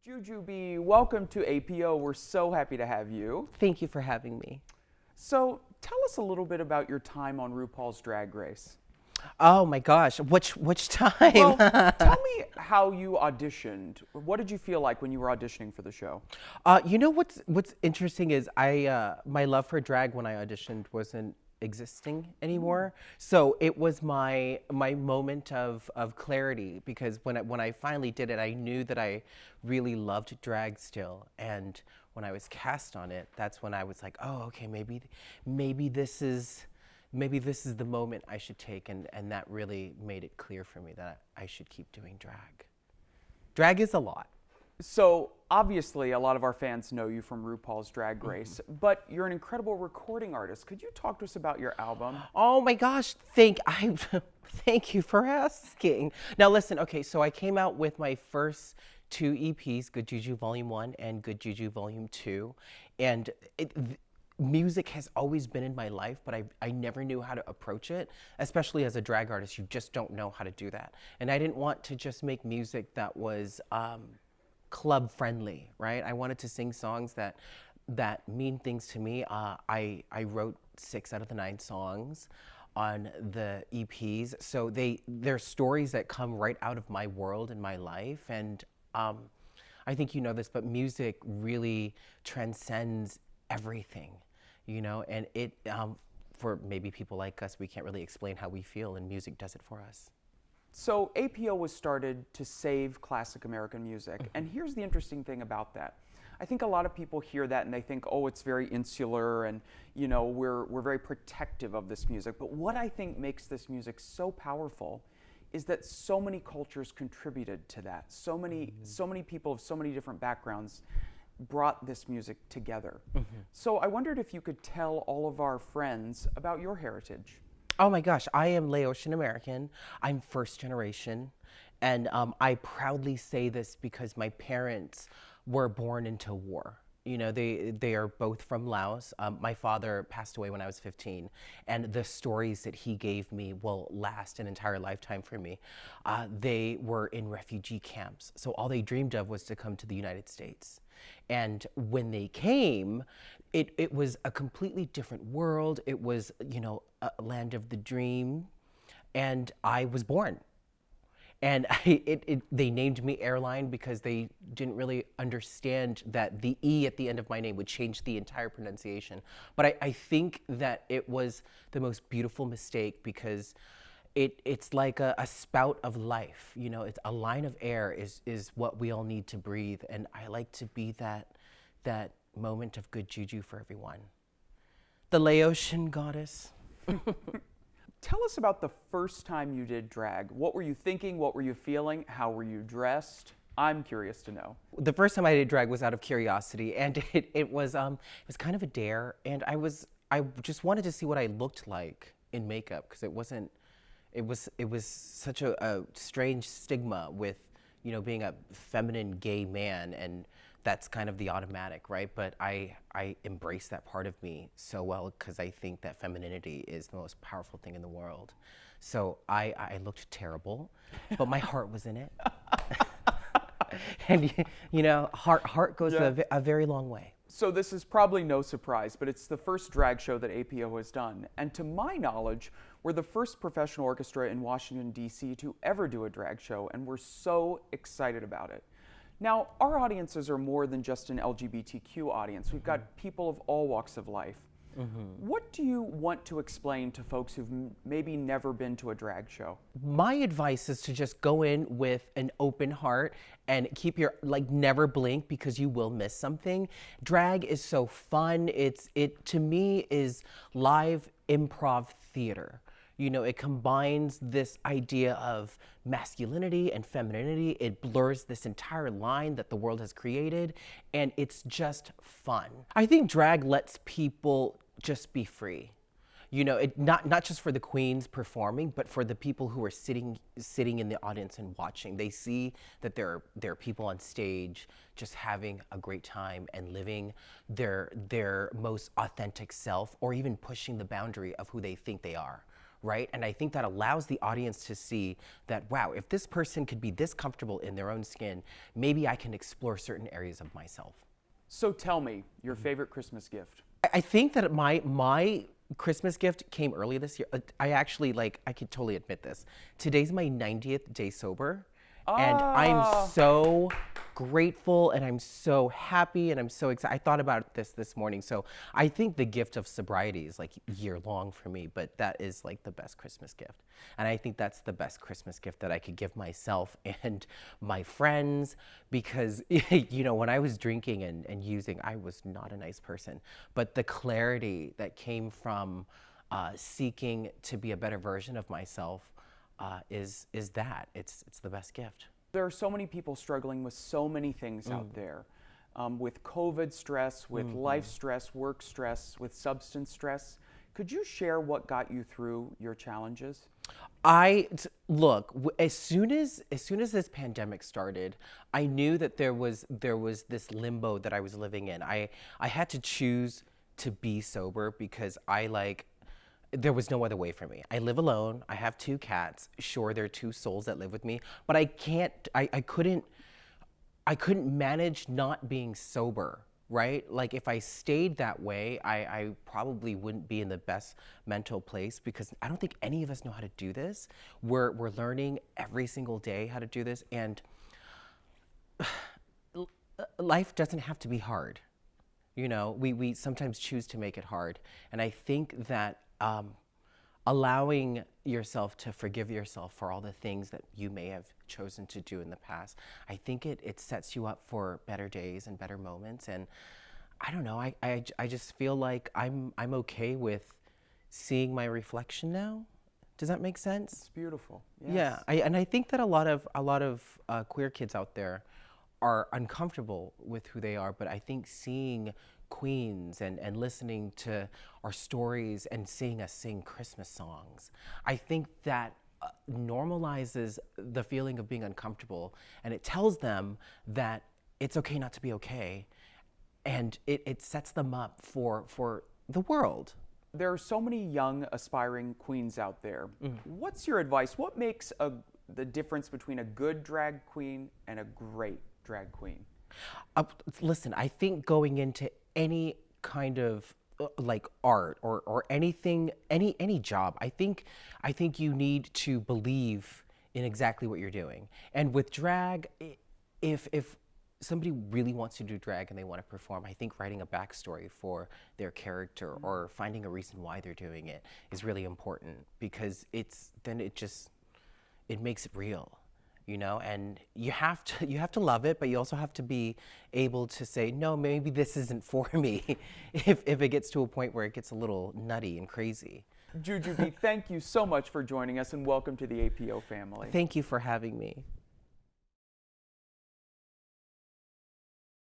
Jujubee, welcome to APO. We're so happy to have you. Thank you for having me. So, tell us a little bit about your time on RuPaul's Drag Race. Oh my gosh, which time? Well, tell me how you auditioned. What did you feel like when you were auditioning for the show? You know what's interesting is my love for drag when I auditioned wasn't existing anymore. So it was my moment of clarity because when I finally did it, I knew that I really loved drag still. And when I was cast on it, that's when I was like, oh, okay, maybe this is the moment I should take, and that really made it clear for me that I should keep doing drag. Drag is a lot. So, obviously, a lot of our fans know you from RuPaul's Drag Race, but you're an incredible recording artist. Could you talk to us about your album? Oh my gosh, thank you for asking. Now listen, okay, so I came out with my first two EPs, Good Juju Volume 1 and Good Juju Volume 2, and music has always been in my life, but I never knew how to approach it, especially as a drag artist. You just don't know how to do that. And I didn't want to just make music that was club friendly, right? I wanted to sing songs that mean things to me. I wrote 6 out of the 9 songs on the EPs, so they're stories that come right out of my world and my life. And I think you know this, but music really transcends everything, you know, and it for maybe people like us, we can't really explain how we feel, and music does it for us. So, APO was started to save classic American music, and here's the interesting thing about that. I think a lot of people hear that and they think, oh, it's very insular and, you know, we're very protective of this music. But what I think makes this music so powerful is that so many cultures contributed to that. So many people of so many different backgrounds brought this music together. So I wondered if you could tell all of our friends about your heritage. Oh my gosh, I am Laotian American. I'm first generation. And I proudly say this because my parents were born into war. You know, they are both from Laos. My father passed away when I was 15, and the stories that he gave me will last an entire lifetime for me. They were in refugee camps, so all they dreamed of was to come to the United States. And when they came, it was a completely different world. It was, you know, a land of the dream, and I was born. And they named me Airline because they didn't really understand that the E at the end of my name would change the entire pronunciation. But I think that it was the most beautiful mistake because it's like a spout of life. You know, it's a line of air is what we all need to breathe. And I like to be that moment of good juju for everyone. The Laotian Goddess. Tell us about the first time you did drag. What were you thinking? What were you feeling? How were you dressed? I'm curious to know. The first time I did drag was out of curiosity, and it was kind of a dare, and I just wanted to see what I looked like in makeup because it was such a strange stigma with, you know, being a feminine gay man, and that's kind of the automatic, right? But I embrace that part of me so well because I think that femininity is the most powerful thing in the world. So I looked terrible, but my heart was in it. And you know, heart goes a very long way. So this is probably no surprise, but it's the first drag show that APO has done. And to my knowledge, we're the first professional orchestra in Washington, D.C. to ever do a drag show, and we're so excited about it. Now, our audiences are more than just an LGBTQ audience. We've got people of all walks of life. What do you want to explain to folks who've maybe never been to a drag show? My advice is to just go in with an open heart and keep your, like, never blink because you will miss something. Drag is so fun. It to me is live improv theater. You know, it combines this idea of masculinity and femininity. It blurs this entire line that the world has created, and it's just fun. I think drag lets people just be free. You know, not just for the queens performing, but for the people who are sitting in the audience and watching. They see that there are people on stage just having a great time and living their most authentic self, or even pushing the boundary of who they think they are. right? And I think that allows the audience to see that, wow, if this person could be this comfortable in their own skin, maybe I can explore certain areas of myself. So tell me, your favorite Christmas gift. I think that my Christmas gift came early this year. I actually, like, I could totally admit this. Today's my 90th day sober. And I'm so grateful and I'm so happy and I'm so excited. I thought about this morning. So I think the gift of sobriety is like year long for me, but that is like the best Christmas gift. And I think that's the best Christmas gift that I could give myself and my friends, because, you know, when I was drinking and using, I was not a nice person. But the clarity that came from seeking to be a better version of myself is that. It's the best gift. There are so many people struggling with so many things out there, with COVID stress, with life stress, work stress, with substance stress. Could you share what got you through your challenges? Look, as soon as this pandemic started, I knew that there was this limbo that I was living in. I had to choose to be sober because there was no other way for me. I live alone. I have 2 cats. Sure, there are 2 souls that live with me, but I couldn't manage not being sober, right? Like, if I stayed that way, I probably wouldn't be in the best mental place, because I don't think any of us know how to do this. We're learning every single day how to do this, and life doesn't have to be hard. You know, we sometimes choose to make it hard. And I think that allowing yourself to forgive yourself for all the things that you may have chosen to do in the past, I think it sets you up for better days and better moments. And I don't know, I just feel like I'm okay with seeing my reflection now. Does that make sense? It's beautiful. Yes. Yeah, and I think that a lot of queer kids out there are uncomfortable with who they are, but I think seeing queens and listening to our stories and seeing us sing Christmas songs, I think that normalizes the feeling of being uncomfortable, and it tells them that it's okay not to be okay, and it sets them up for the world. There are so many young aspiring queens out there. What's your advice? What makes the difference between a good drag queen and a great drag queen? Listen, I think going into any kind of like art or anything, any job, I think you need to believe in exactly what you're doing. And with drag, if somebody really wants to do drag and they want to perform, I think writing a backstory for their character or finding a reason why they're doing it is really important, because it makes it real. You know, and you have to love it, but you also have to be able to say, no, maybe this isn't for me, if it gets to a point where it gets a little nutty and crazy. Jujubee, thank you so much for joining us, and welcome to the APO family. Thank you for having me.